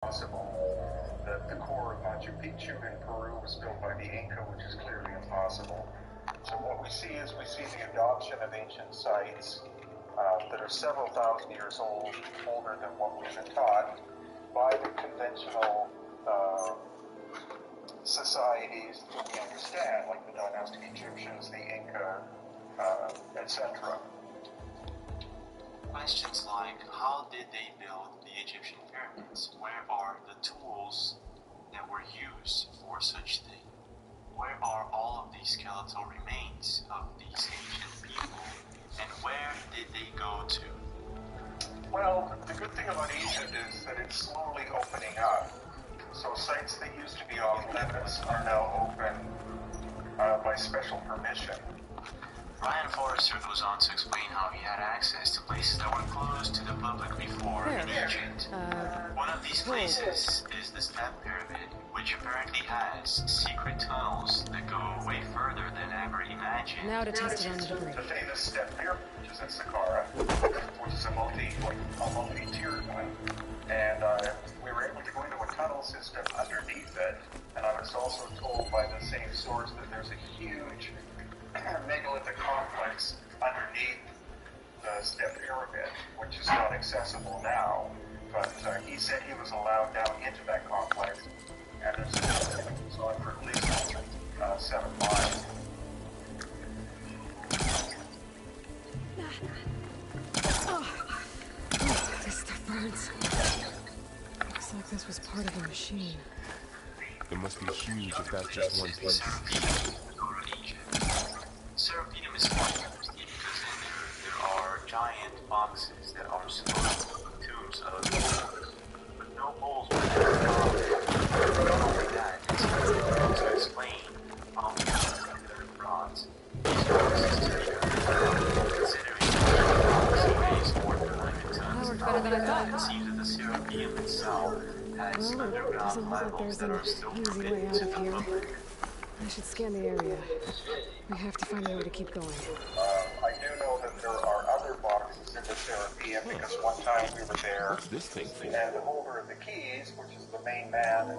possible. The core of Machu Picchu in Peru was built by the Inca, which is clearly impossible. So what we see is the adoption of ancient sites that are several thousand years old, older than what we've been taught, by the conventional societies that we understand, like the dynastic Egyptians, the Inca, etc. Questions like, how did they build the Egyptian pyramids? Where are the tools that were used for such thing? Where are all of these skeletal remains of these ancient people? And where did they go to? Well, the good thing about Egypt is that it's slowly opening up. So sites that used to be off limits are now open by special permission. Ryan Forrester goes on to explain how he had access to places that were closed to the public before in Egypt. One of these places is the Step Pyramid, which apparently has secret tunnels that go way further than ever imagined. Now to test it on the debris. The famous Step Pyramid, which is in Saqqara, which is a multi-tiered one. And we were able to go into a tunnel system underneath it, and I was also told by the same source that there's a huge megalithic complex underneath the Step Pyramid, which is not accessible now, but he said he was allowed down into that complex, and it's on for at least 7 miles. This stuff burns. Looks like this was part of a machine. It must be huge if that's just one place. Serapeum is quite interesting because in there are giant boxes that are supposed to be tombs of humans, but no holes were ever found. Not only that, it's difficult to explain how the rods these boxes to be considering the box weighs more than 100 tons. It seems that the Serapeum itself has underground levels that are still forbidden to the public. I should scan the area. We have to find a way to keep going. I do know that there are other boxes in the Serapeum because one time we were there. What's this thing for? And the holder of the keys, which is the main man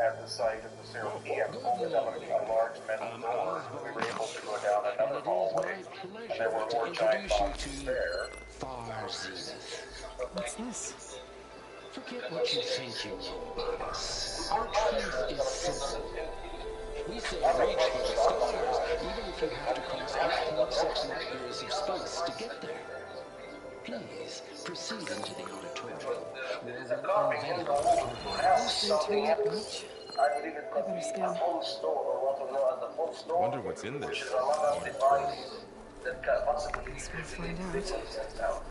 at the site of the Serapeum, opened up a large metal door. We were able to go down another hallway, and there were more giant boxes there. What's this? Forget what you think you know about us. Our truth is simple. We say reach for the stars, even if you have to cross 8.6 light years of space to get there. Please proceed into the auditorium, where we'll unveil Didn't turn up much. I better scan. Wonder what's in this. Guess we'll find out.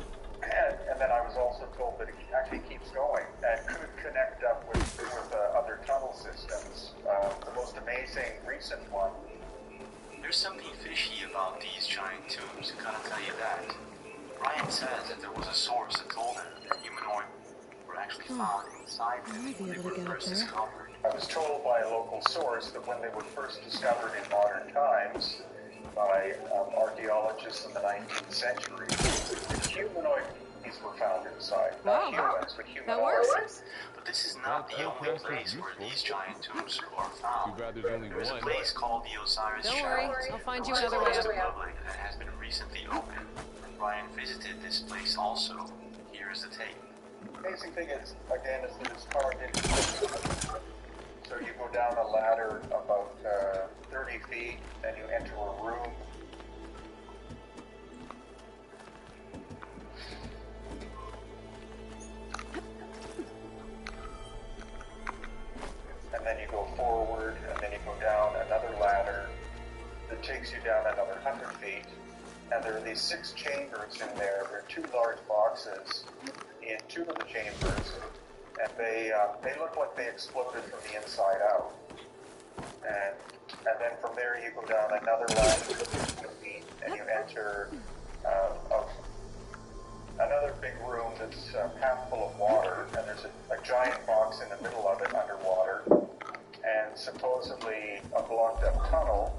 And then I was also told that it actually keeps going and could connect up with other tunnel systems. The most amazing recent one. There's something fishy about these giant tombs, I gotta tell you that. Ryan says that there was a source that told him that humanoid were actually found inside them might be when they able to were get up first there. discovered. I was told by a local source that when they were first discovered in modern times by archaeologists in the 19th century, the humanoid beings were found inside. Not humans, but That humanoids. works? But this is not the only place where these giant tombs are found. Too bad there's only There's a one. place called the Osiris Don't Shadow. worry, I'll find you which is another way closed up. to public and has been recently opened. Ryan visited this place also. Here is the tape. The amazing thing is, again, is that it's carved into the so you go down a ladder about 30 feet, and you enter a room. And then you go forward, and then you go down another ladder that takes you down another 100 feet. And there are these 6 chambers in there. There are 2 large boxes in 2 of the chambers, and they look like they exploded from the inside out. And then from there you go down another ladder 50 feet, and you enter another big room that's half full of water, and there's a giant box in the middle of it underwater, and supposedly a blocked up tunnel.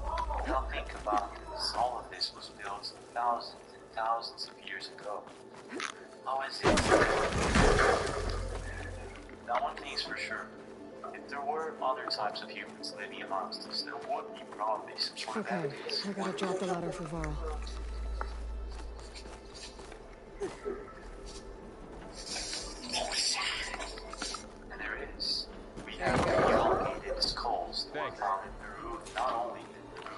Now think about this. All of this was built thousands and thousands of years ago. How is it Now one thing is for sure. If there were other types of humans living amongst us, there would be probably some sort of Okay, evidence. I gotta drop the ladder for Varl. And there it is. We have elongated skulls that were found in Peru, not only in Peru.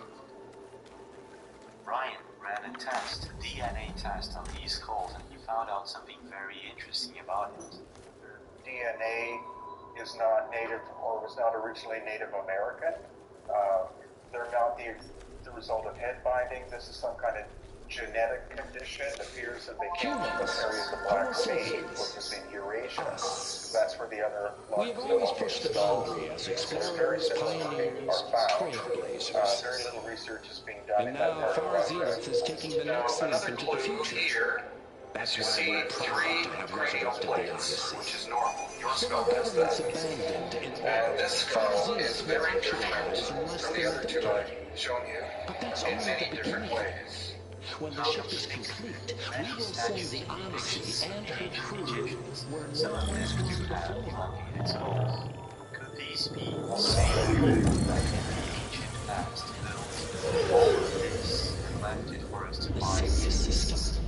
Ryan ran a test, a DNA test on these skulls, and he found out something very interesting about it. DNA is not native or was not originally Native American. They're not the result of head binding. This is some kind of genetic condition. It appears that they came from the area of the Black Sea, which is in Eurasia. That's where the other We have always pushed the boundary as explorers, pioneers, trailblazers. Very little research is being done And in that now part of Far Russia. Zenith is taking the next leap into the future. Here, That's you why see we're proud three to have cranial resurrected the plates, Odyssey. which is normal. Your So skull the has government's that. abandoned in And orbit. this Far skull Zenith is will very actualize different in less from than the a other two decade. I've shown you But that's in only many the different beginning. ways. When the ship is complete, we will send the Odyssey and her crew where no one's gone before. Elongated skulls. Could these be the same people that in the ancient past built all of this collected for us to The find? Sirius system.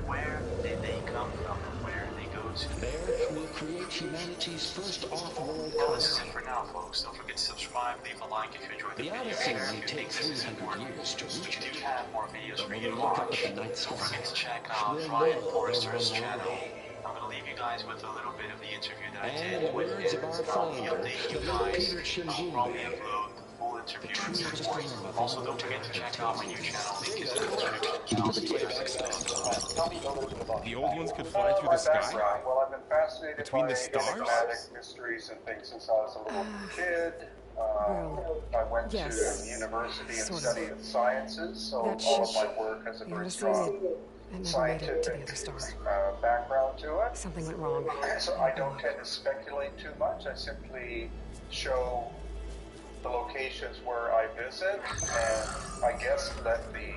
Where did they come from and where did they go to? There will create humanity's first off-world Well, this is colony. it for now, folks. Don't forget to subscribe, leave a like if you enjoyed the The video. Odyssey Share if may you take think this is 300 important. years to reach We it. do have more videos But for when you we to look up watch. at the night Don't sky, forget to check out we'll Ryan know Forrester's they're on our channel. way. I'm going to leave you guys with a little bit of the interview that I And did in the with words of him. our I'll be founder, updating you the late guys Peter on probably Chimbimbe, upload the full interview at true some to the point. form of Also, all don't forget to check out my new channel. Link is in the Keep the description. playback stopped. Tell me a little bit about The you. old ones could fly through the sky? Background. Well, I've been fascinated Between by the stars? enigmatic mysteries and things since I was a little kid. Well, I went yes, to university and sort of. studied sciences, so That all of ship, my work has a the very Odyssey, strong it never made it to the scientific other star. background to it. Something went wrong. So I don't tend to speculate too much. I simply show the locations where I visit, and I guess let the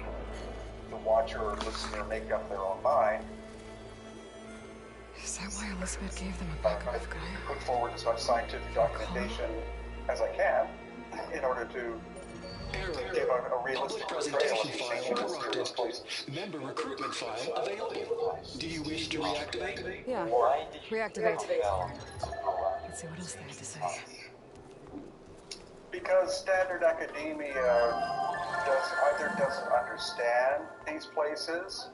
watcher or listener make up their own mind. Is that why Elizabeth gave them a I Bakarov guy? put forward as much scientific documentation as I can in order to give a realistic Public portrayal of presentation these file ancient corrupted. mysterious places. Member recruitment file available. Do you wish to reactivate? Yeah, Why did you reactivate. fail? Let's see what else they had to say. Because standard academia either doesn't understand these places,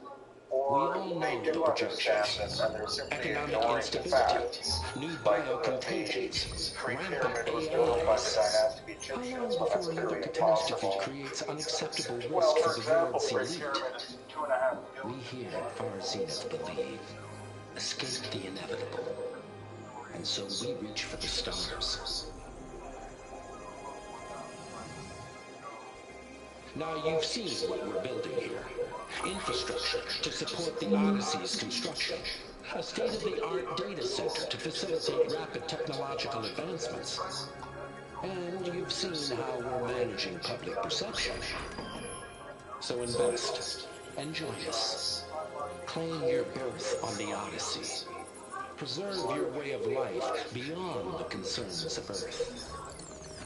or We all they know do the understand projections. them and they're simply Economic ignoring the instability, facts. new Like biocontagions, the Great rampant Pyramid was built by the AIs. dynastic How long Egyptians, well, that's before another clearly catastrophe impossible. creates unacceptable risk Well, for for the example, world's the Great elite? Pyramid is 2.5 We billion. here at Far Zenith believe, escape the inevitable, and so we reach for the stars. Now you've seen what we're building here. Infrastructure to support the Odyssey's construction. A state-of-the-art data center to facilitate rapid technological advancements. And you've seen how we're managing public perception. So invest and join us. Claim your berth on the Odyssey. Preserve your way of life beyond the concerns of Earth.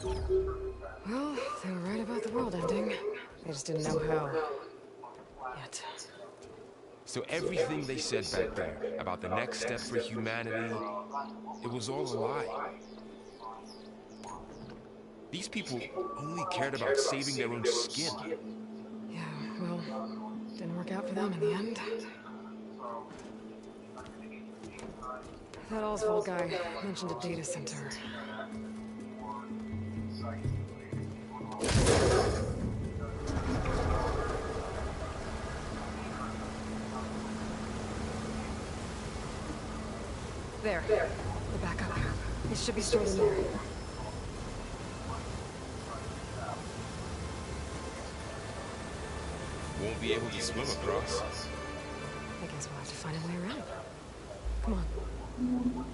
Well, they were right about the world ending. They just didn't know how. Yet. So everything they said back there about the next step for humanity, it was all a lie. These people only cared about saving their own skin. Yeah, well, didn't work out for them in the end. That Oswald guy mentioned a data center. There, the backup. It should be stored in there. Won't be able to swim across. I guess we'll have to find a way around. Come on.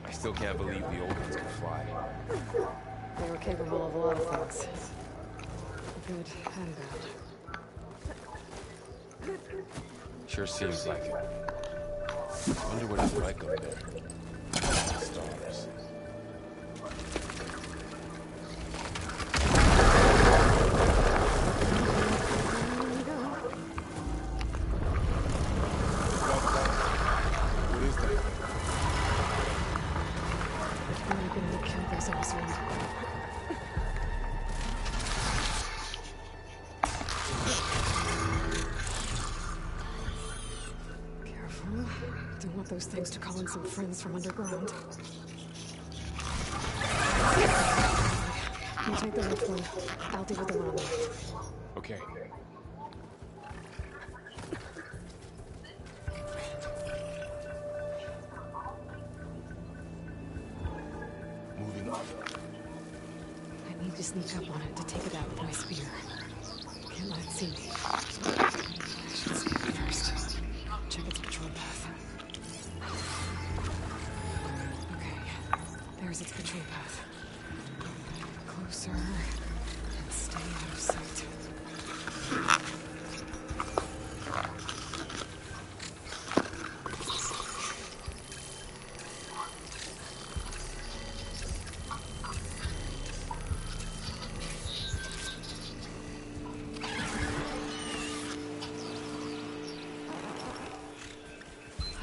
I still can't believe the old ones could fly. They were capable of a lot of things. Good and bad. Sure seems like it. I wonder what it's like up there. The stars. What is that? I'm gonna kill those officers. Careful. Don't want those things to call in some friends from underground. You take the left one. I'll deal with the one on the right. Okay. Moving on. I need to sneak up on it to take it out with my spear. Can't let it see me. I should sneak it first. Check its patrol path. Okay, there's its patrol path. Closer and stay out of sight.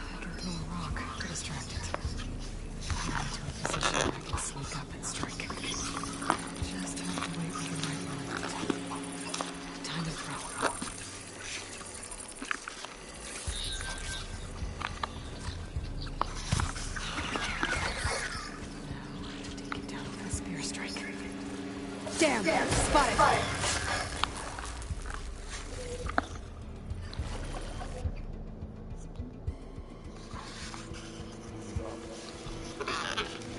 I can throw a rock to distract it. Get into a position where I can sneak up and strike. Just have to wait for the right moment. Time to throw. Now to take it down with a spear strike. Damn! Spotted!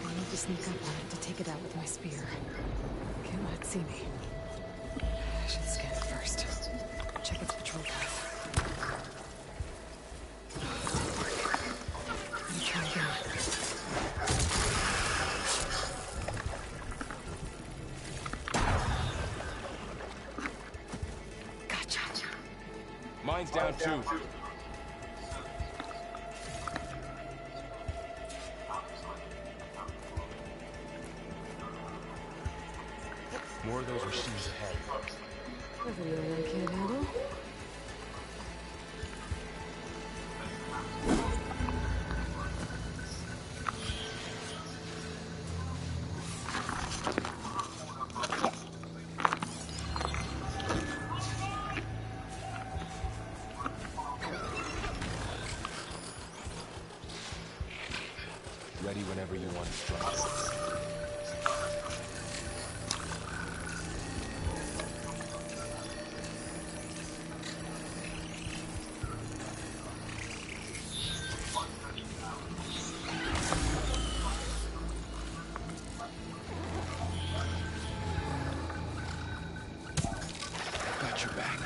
I need to sneak up on it to take it out with my spear. Can't let it see me. I should scan it first. Check its patrol path. Let me try again. Gotcha. Mine's down too. More of those machines ahead. Nothing I can't handle. Ready whenever you want to strike. Got your back.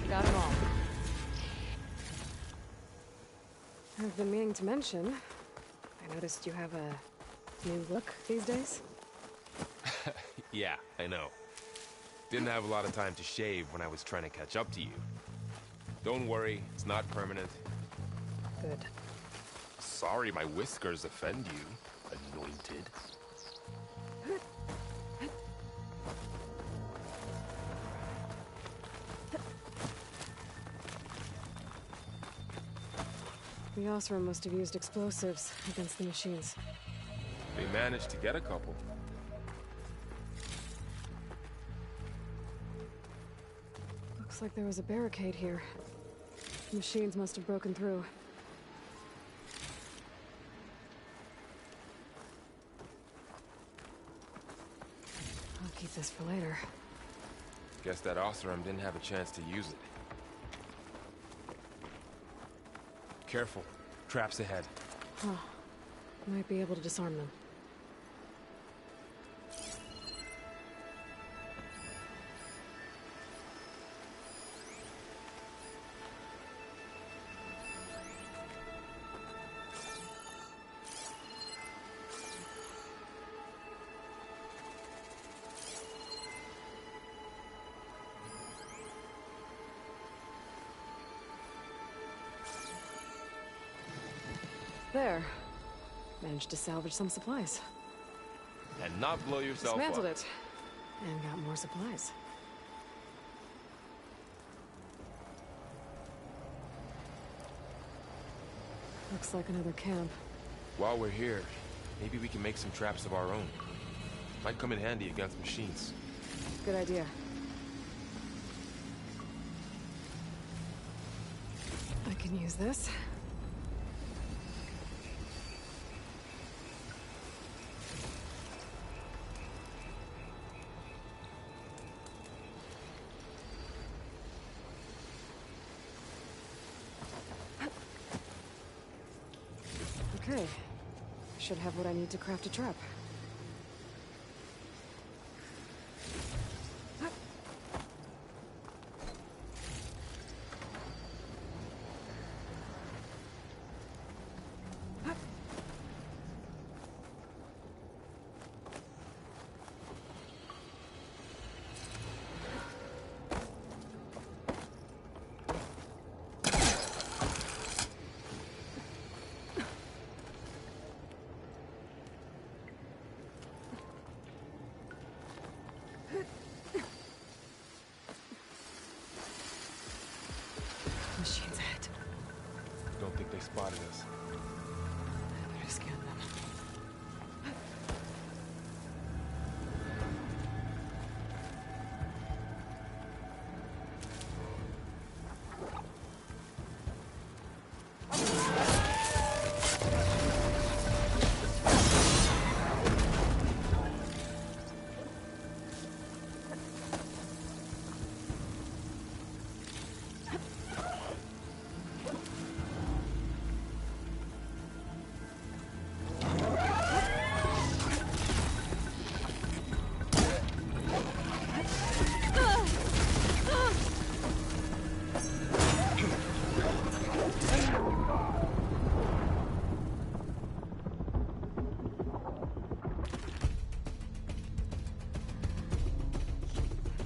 Got 'em all. I've been meaning to mention, I noticed you have a new look these days. Yeah, I know. Didn't have a lot of time to shave when I was trying to catch up to you. Don't worry, it's not permanent. Good. Sorry my whiskers offend you, anointed. The Osram must have used explosives against the machines. They managed to get a couple. Looks like there was a barricade here. The machines must have broken through. I'll keep this for later. Guess that Osram didn't have a chance to use it. Careful. Traps ahead. Huh. Might be able to disarm them. There. Managed to salvage some supplies. And not blow yourself Dismantled up. it. And got more supplies. Looks like another camp. While we're here, maybe we can make some traps of our own. Might come in handy against machines. Good idea. I can use this. Okay. Should have what I need to craft a trap. Machines ahead. Don't think they spotted us. I better scan them.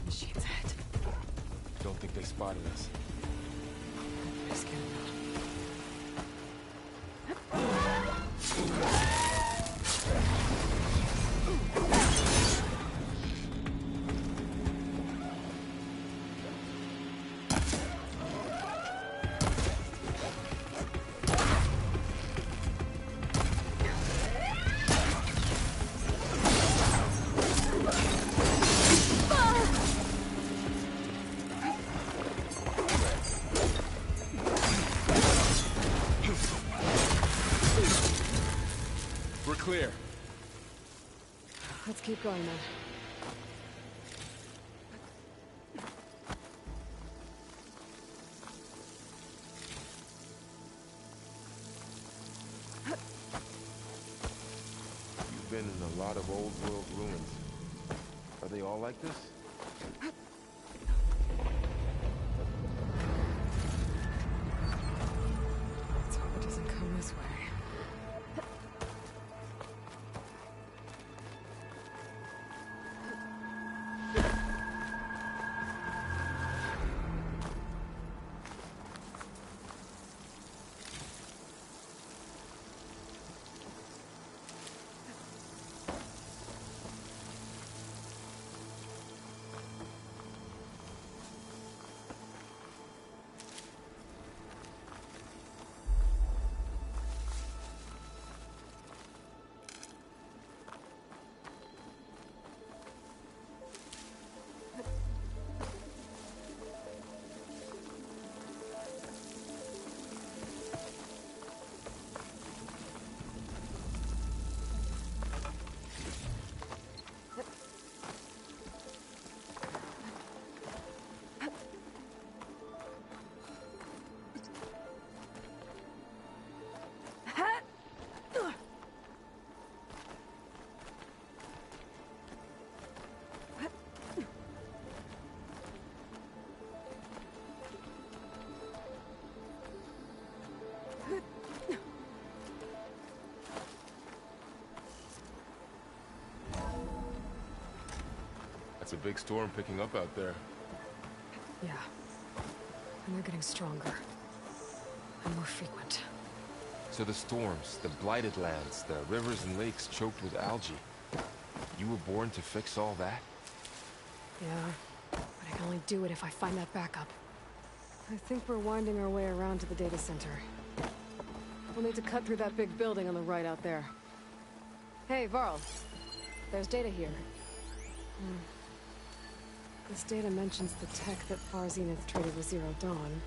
Machines ahead. Don't think they spotted us. I better scan them. We're clear. Let's keep going then. You've been in a lot of old world ruins. Are they all like this? Let's hope it doesn't come this way. It's a big storm picking up out there. Yeah. And they're getting stronger. And more frequent. So the storms, the blighted lands, the rivers and lakes choked with algae. You were born to fix all that? Yeah. But I can only do it if I find that backup. I think we're winding our way around to the data center. We'll need to cut through that big building on the right out there. Hey, Varl. There's data here. This data mentions the tech that Far Zenith traded with Zero Dawn.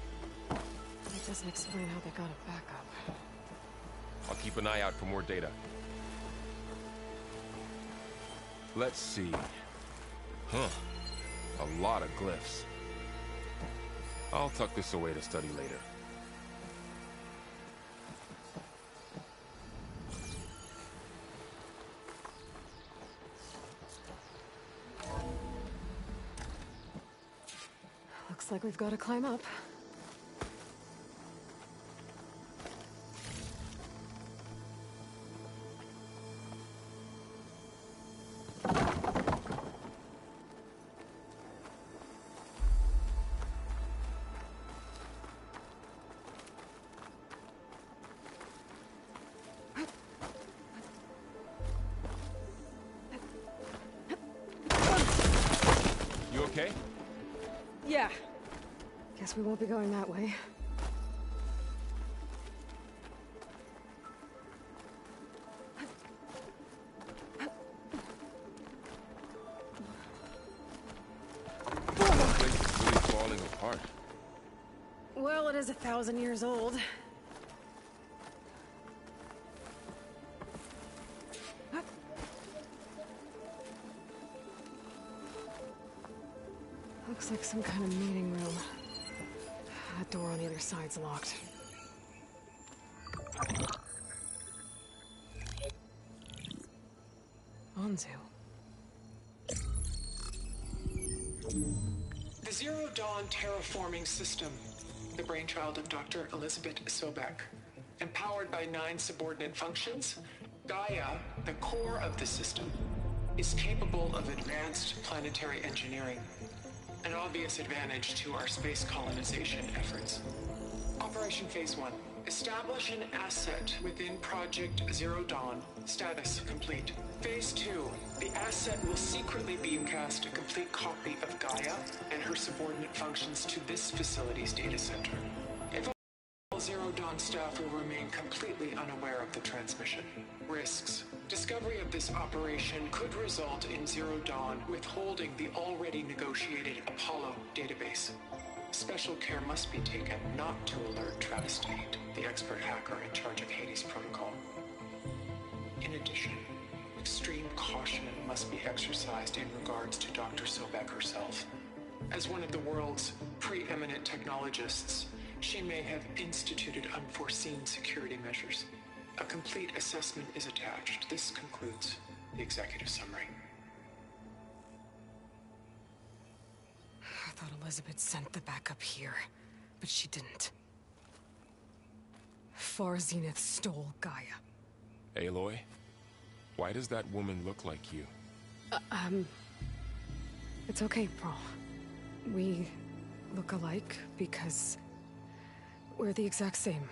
But it doesn't explain how they got it back up. I'll keep an eye out for more data. Let's see. Huh. A lot of glyphs. I'll tuck this away to study later. Looks like we've got to climb up. You okay? Yeah. Guess we won't be going that way. This place is really falling apart. Well, it is 1,000 years old. Looks like some kind of meeting room. That door on the other side's locked. Anzu. The Zero Dawn terraforming system, the brainchild of Dr. Elizabeth Sobek. Empowered by 9 subordinate functions, Gaia, the core of the system, is capable of advanced planetary engineering, an obvious advantage to our space colonization efforts. Operation Phase 1. Establish an asset within Project Zero Dawn. Status complete. Phase 2. The asset will secretly beamcast a complete copy of Gaia and her subordinate functions to this facility's data center. If all Zero Dawn staff will remain completely unaware of the transmission. Risks. Discovery of this operation could result in Zero Dawn withholding the already negotiated Apollo database. Special care must be taken not to alert Travis Tate, the expert hacker in charge of Hades Protocol. In addition, extreme caution must be exercised in regards to Dr. Sobek herself. As one of the world's preeminent technologists, she may have instituted unforeseen security measures. A complete assessment is attached. This concludes the executive summary. I thought Elizabeth sent the backup here, but she didn't. Far Zenith stole Gaia. Aloy? Why does that woman look like you? It's okay, Pearl. We look alike because we're the exact same.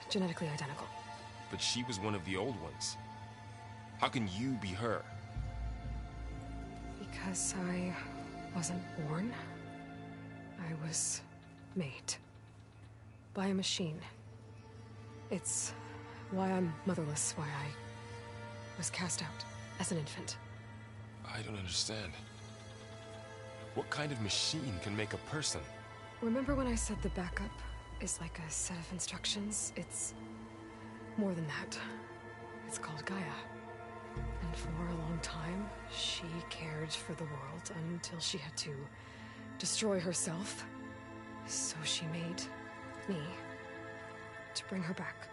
Genetically identical. But she was one of the old ones. How can you be her? Because I wasn't born. I was made. By a machine. It's why I'm motherless, why I was cast out as an infant. I don't understand. What kind of machine can make a person? Remember when I said the backup is like a set of instructions? It's more than that. It's called Gaia. And for a long time, she cared for the world until she had to destroy herself. So she made me to bring her back.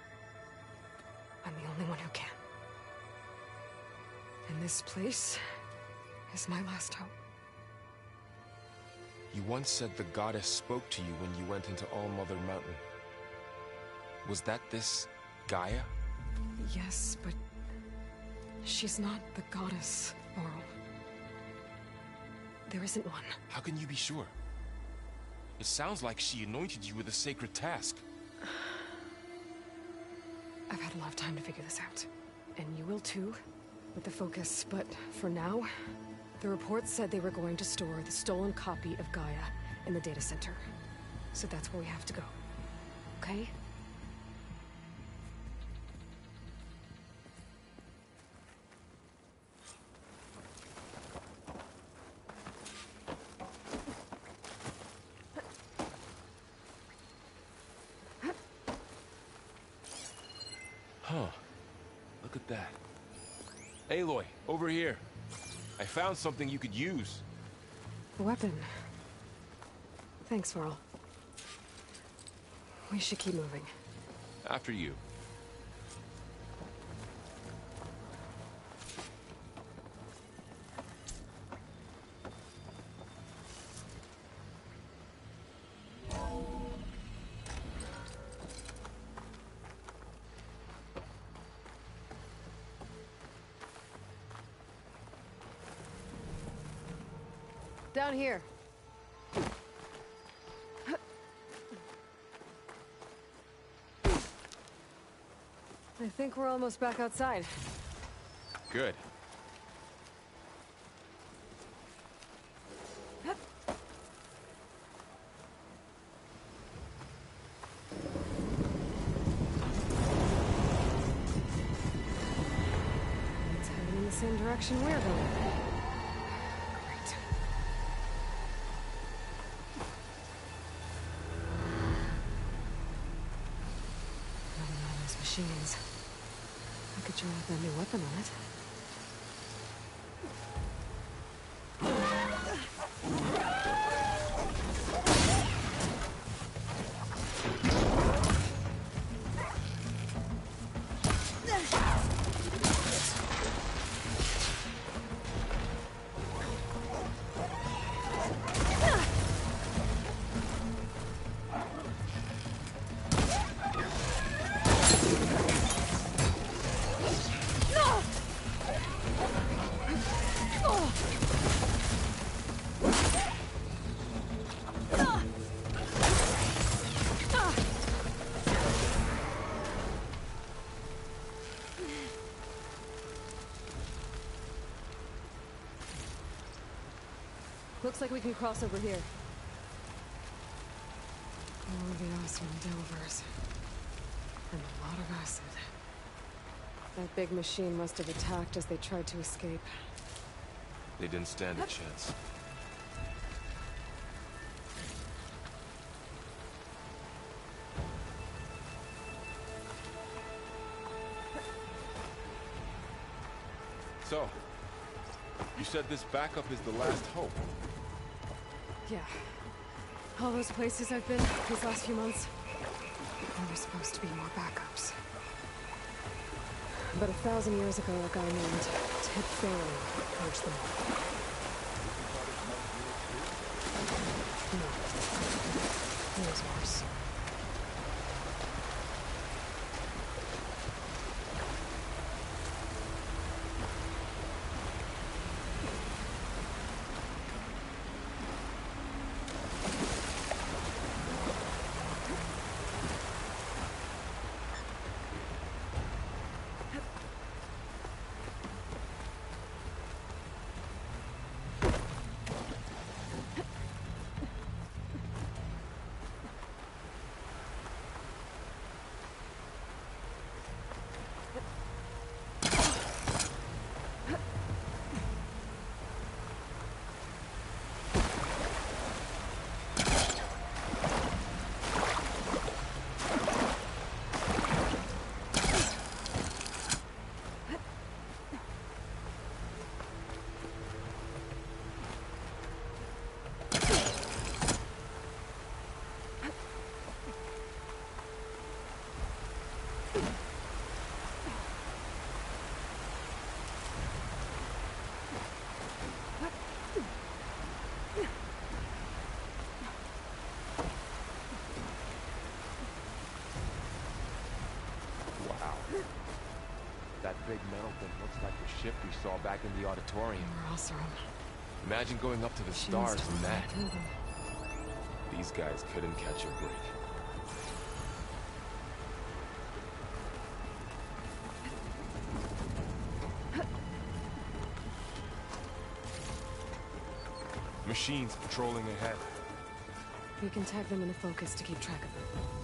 I'm the only one who can. And this place is my last hope. You once said the goddess spoke to you when you went into All-Mother Mountain. Was that this Gaia? Yes, but she's not the goddess, Varl. There isn't one. How can you be sure? It sounds like she anointed you with a sacred task. I've had a lot of time to figure this out. And you will too, with the focus. But for now, the reports said they were going to store the stolen copy of Gaia in the data center. So that's where we have to go. Okay? Huh. Look at that. Aloy, over here. I found something you could use. A weapon. Thanks, Varl. We should keep moving. After you. Down here. I think we're almost back outside. Good. It's heading in the same direction we're going. Great. Another one of those machines. I could try out that new weapon on it. Looks like we can cross over here. Oh, the awesome Delvers. And a lot of acid. That big machine must have attacked as they tried to escape. They didn't stand a chance. So, you said this backup is the last hope. Yeah. All those places I've been these last few months, there were supposed to be more backups. But 1,000 years ago, a guy named Ted Fairy purged them all. No. It was worse. That big metal thing looks like the ship we saw back in the auditorium. We're also Imagine going up to the She must stars have from gone that. through them. These guys couldn't catch a break. Machines patrolling ahead. We can tag them in the focus to keep track of them.